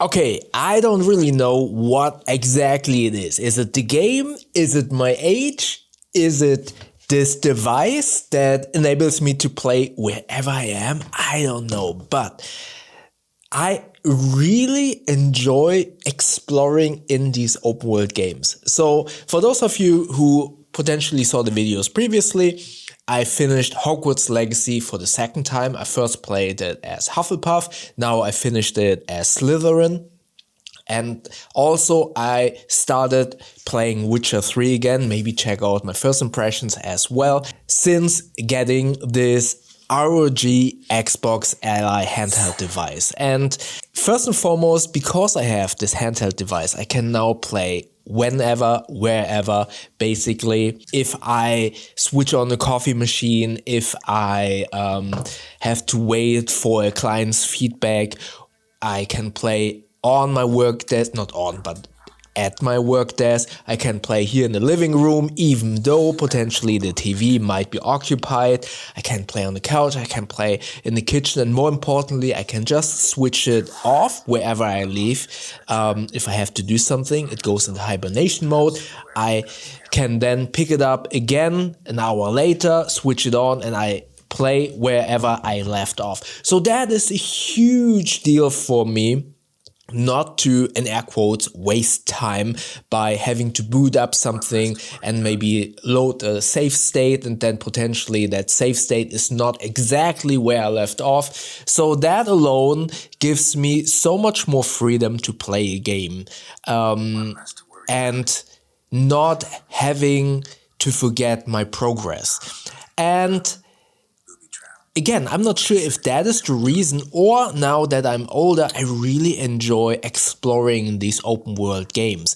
Okay, I don't really know what exactly it is. Is it the game? Is it my age? Is it this device that enables me to play wherever I am? I don't know, but I really enjoy exploring in these open world games. So for those of you who potentially saw the videos previously, I finished Hogwarts Legacy for the second time. I first played it as Hufflepuff, now I finished it as Slytherin. And also I started playing Witcher 3 again. Maybe check out my first impressions as well, since getting this ROG Xbox Ally handheld device. And first and foremost, because I have this handheld device, I can now play whenever, wherever. Basically, if I switch on the coffee machine, if I have to wait for a client's feedback, I can play on my work desk, not on, but at my work desk. I can play here in the living room, even though potentially the TV might be occupied. I can play on the couch, I can play in the kitchen, and more importantly, I can just switch it off wherever I leave. If I have to do something, it goes into hibernation mode. I can then pick it up again an hour later, switch it on, and I play wherever I left off. So that is a huge deal for me, not to, in air quotes, waste time by having to boot up something and maybe load a save state, and then potentially that save state is not exactly where I left off. So that alone gives me so much more freedom to play a game, and not having to forget my progress. And again, I'm not sure if that is the reason, or now that I'm older, I really enjoy exploring these open world games.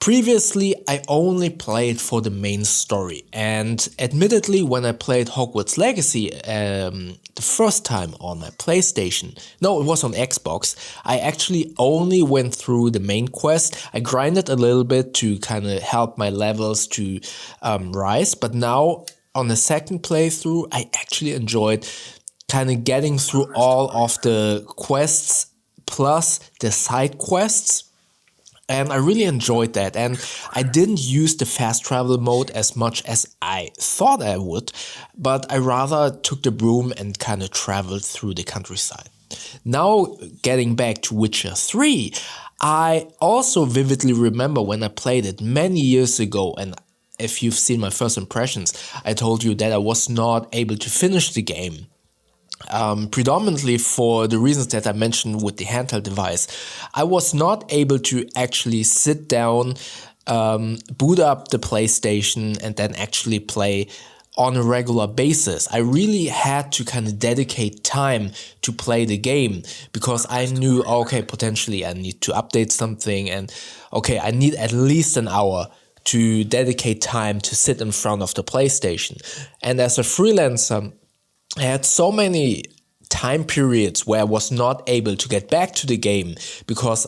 Previously, I only played for the main story, and admittedly, when I played Hogwarts Legacy the first time on my PlayStation, no, it was on Xbox, I actually only went through the main quest. I grinded a little bit to kind of help my levels to rise, but now on the second playthrough, I actually enjoyed kind of getting through all of the quests plus the side quests. And I really enjoyed that. And I didn't use the fast travel mode as much as I thought I would, but I rather took the broom and kind of traveled through the countryside. Now, getting back to Witcher 3, I also vividly remember when I played it many years ago, and if you've seen my first impressions, I told you that I was not able to finish the game. Predominantly for the reasons that I mentioned with the handheld device. I was not able to actually sit down, boot up the PlayStation, and then actually play on a regular basis. I really had to kind of dedicate time to play the game, because I knew, okay, potentially I need to update something, and okay, I need at least an hour to dedicate time to sit in front of the PlayStation. And as a freelancer, I had so many time periods where I was not able to get back to the game because,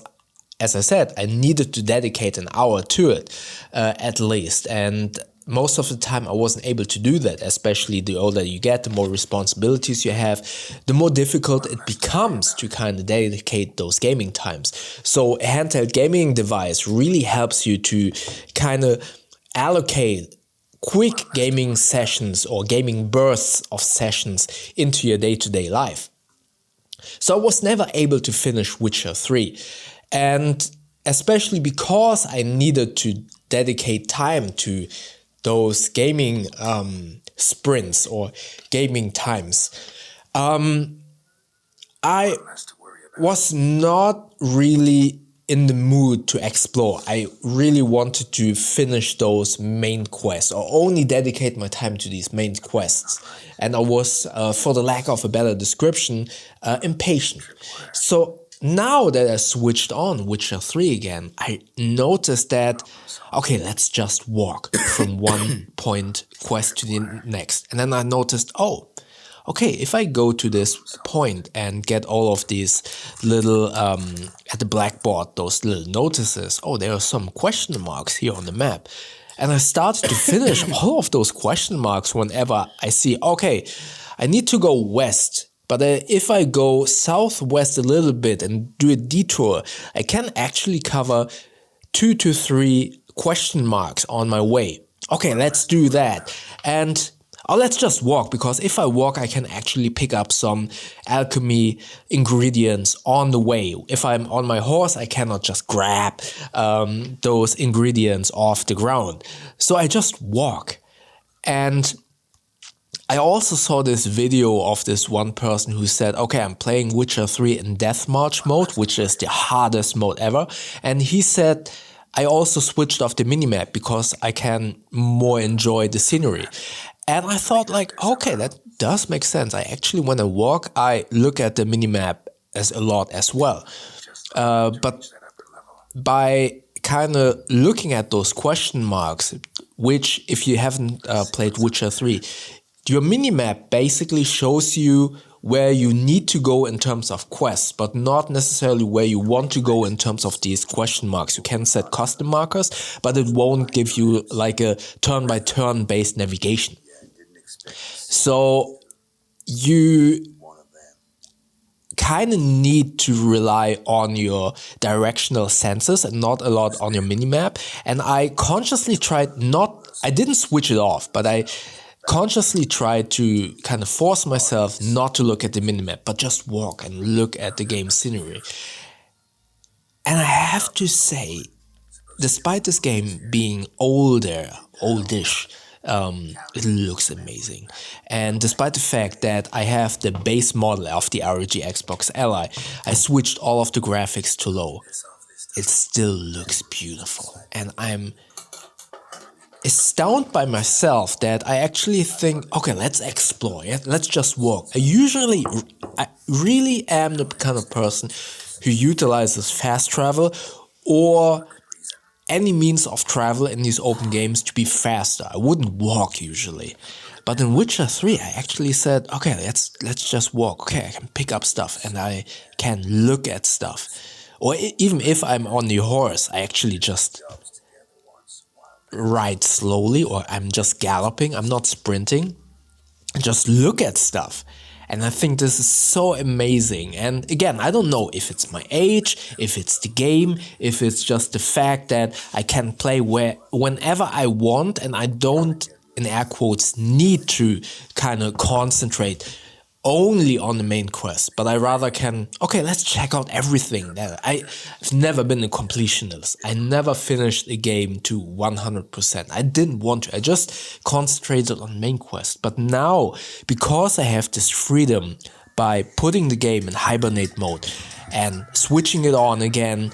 as I said, I needed to dedicate an hour to it at least. And most of the time I wasn't able to do that, especially the older you get, the more responsibilities you have, the more difficult it becomes to kind of dedicate those gaming times. So a handheld gaming device really helps you to kind of allocate quick gaming sessions or gaming bursts of sessions into your day-to-day life. So I was never able to finish Witcher 3. And especially because I needed to dedicate time to those gaming sprints or gaming times, I was not really in the mood to explore. I really wanted to finish those main quests, or only dedicate my time to these main quests. And I was, for the lack of a better description, impatient. So now that I switched on Witcher 3 again, I noticed that, okay, let's just walk from one point quest to the next. And then I noticed, oh, okay, if I go to this point and get all of these little, at the blackboard, those little notices, oh, there are some question marks here on the map. And I started to finish all of those question marks whenever I see, okay, I need to go west But if I go southwest a little bit and do a detour, I can actually cover 2 to 3 question marks on my way. Okay, let's do that. And let's just walk, because if I walk, I can actually pick up some alchemy ingredients on the way. If I'm on my horse, I cannot just grab those ingredients off the ground. So I just walk. And I also saw this video of this one person who said, okay, I'm playing Witcher 3 in Death March mode, which is the hardest mode ever. And he said, I also switched off the minimap because I can more enjoy the scenery. And I thought like, okay, that does make sense. I actually, when I walk, I look at the minimap as a lot as well. But by kind of looking at those question marks, which if you haven't played Witcher 3, your minimap basically shows you where you need to go in terms of quests, but not necessarily where you want to go in terms of these question marks. You can set custom markers, but it won't give you like a turn-by-turn based navigation. So you kind of need to rely on your directional senses and not a lot on your minimap. And I consciously I didn't switch it off, but I consciously tried to kind of force myself not to look at the minimap, but just walk and look at the game scenery. And I have to say, despite this game being oldish, it looks amazing. And despite the fact that I have the base model of the ROG Xbox Ally, I switched all of the graphics to low. It still looks beautiful. And I'm astounded by myself that I actually think, okay, let's explore, let's just walk. I really am the kind of person who utilizes fast travel or any means of travel in these open games to be faster. I wouldn't walk usually. But in Witcher 3, I actually said, okay, let's just walk. Okay, I can pick up stuff and I can look at stuff. Or even if I'm on the horse, I actually just ride slowly, or I'm just galloping, I'm not sprinting, and just look at stuff. And I think this is so amazing. And again, I don't know if it's my age, if it's the game, if it's just the fact that I can play whenever I want and I don't, in air quotes, need to kind of concentrate only on the main quest, but I rather can, okay, let's check out everything. I've never been a completionist. I never finished a game to 100%. I didn't want to. I just concentrated on main quest. But now, because I have this freedom by putting the game in hibernate mode and switching it on again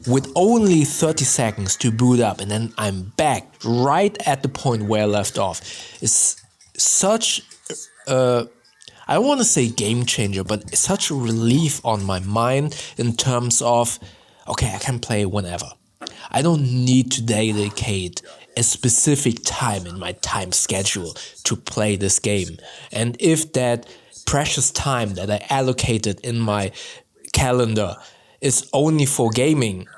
with only 30 seconds to boot up, and then I'm back right at the point where I left off, is such I don't want to say game changer, but it's such a relief on my mind in terms of, okay, I can play whenever. I don't need to dedicate a specific time in my time schedule to play this game. And if that precious time that I allocated in my calendar is only for gaming,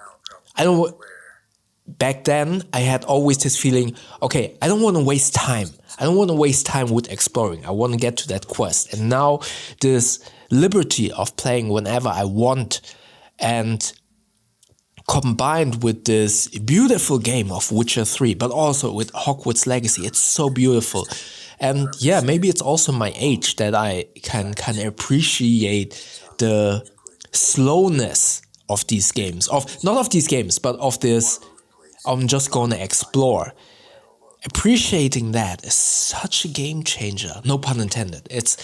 back then I had always this feeling, okay, I don't want to waste time. I don't want to waste time with exploring. I want to get to that quest. And now this liberty of playing whenever I want, and combined with this beautiful game of Witcher 3, but also with Hogwarts Legacy, it's so beautiful. And yeah, maybe it's also my age that I can kind of appreciate the slowness of these games. Not of these games, but of this, I'm just going to explore. Appreciating that is such a game changer. No pun intended. It's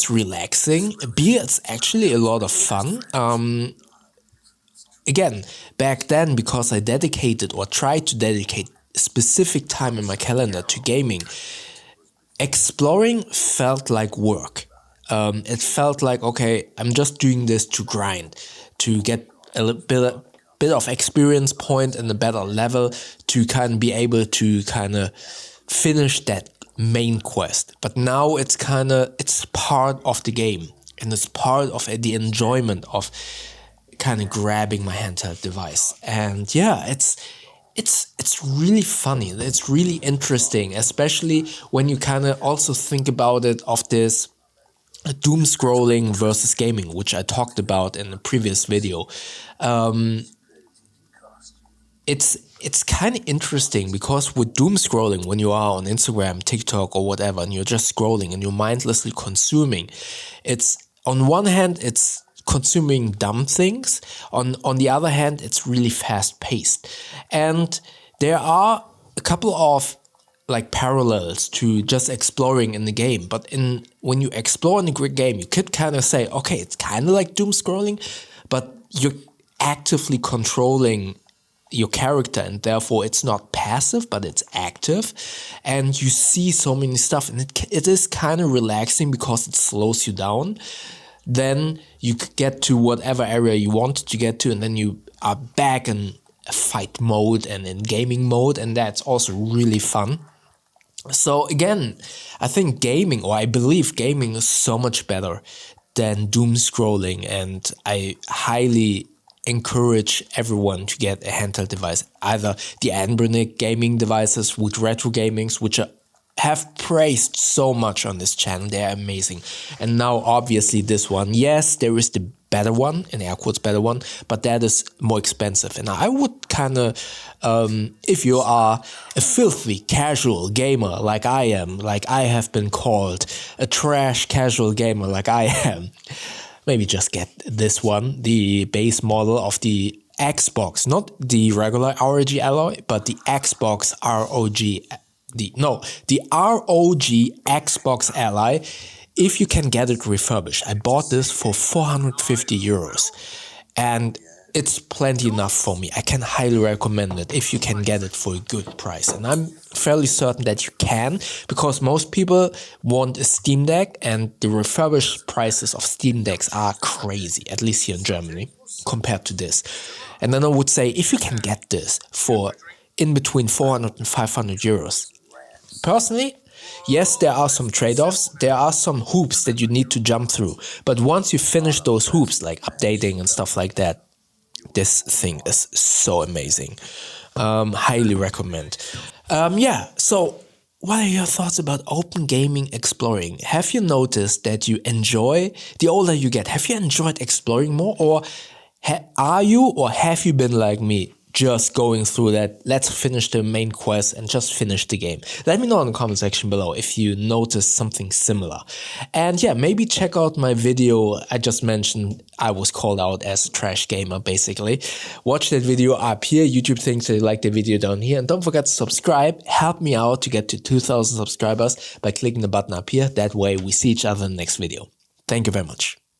relaxing. B, it's actually a lot of fun. Again, back then, because I dedicated or tried to dedicate specific time in my calendar to gaming, exploring felt like work. It felt like, okay, I'm just doing this to grind, to get a bit of experience point and a better level to kind of be able to kind of finish that main quest. But now it's part of the game, and it's part of the enjoyment of kind of grabbing my handheld device. And yeah, it's really funny. It's really interesting, especially when you kind of also think about it of this doom scrolling versus gaming, which I talked about in the previous video. It's kind of interesting because with doom scrolling, when you are on Instagram, TikTok, or whatever, and you're just scrolling and you're mindlessly consuming, it's on one hand it's consuming dumb things. On the other hand, it's really fast paced, and there are a couple of like parallels to just exploring in the game. But when you explore in the game, you could kind of say, okay, it's kind of like doom scrolling, but you're actively controlling your character, and therefore it's not passive, but it's active, and you see so many stuff, and it is kind of relaxing because it slows you down. Then you get to whatever area you wanted to get to, and then you are back in fight mode and in gaming mode, and that's also really fun. So again, I think gaming, or I believe gaming, is so much better than doom scrolling, and I highly encourage everyone to get a handheld device, either the Hibernate gaming devices with retro gamings, which have praised so much on this channel. They're amazing. And now obviously this one, yes, there is the better one, in air quotes better one, but that is more expensive. And I would kind of, if you are a filthy casual gamer like I am, like I have been called a trash casual gamer like I am, maybe just get this one, the base model of the Xbox, not the regular ROG Ally, but the Xbox ROG, the ROG Xbox Ally, if you can get it refurbished. I bought this for 450 euros, and it's plenty enough for me. I can highly recommend it if you can get it for a good price. And I'm fairly certain that you can, because most people want a Steam Deck, and the refurbished prices of Steam Decks are crazy, at least here in Germany, compared to this. And then I would say, if you can get this for in between 400 and 500 euros, personally, yes, there are some trade-offs, there are some hoops that you need to jump through. But once you finish those hoops, like updating and stuff like that, this thing is so amazing. Highly recommend. Yeah, so what are your thoughts about open gaming exploring? Have you noticed that you enjoy, the older you get, have you enjoyed exploring more? Or are you, or have you been like me, just going through that, let's finish the main quest and just finish the game? Let me know in the comment section below if you noticed something similar. And yeah, maybe check out my video I just mentioned. I was called out as a trash gamer, basically. Watch that video up here. YouTube thinks that you like the video down here. And don't forget to subscribe. Help me out to get to 2,000 subscribers by clicking the button up here. That way we see each other in the next video. Thank you very much.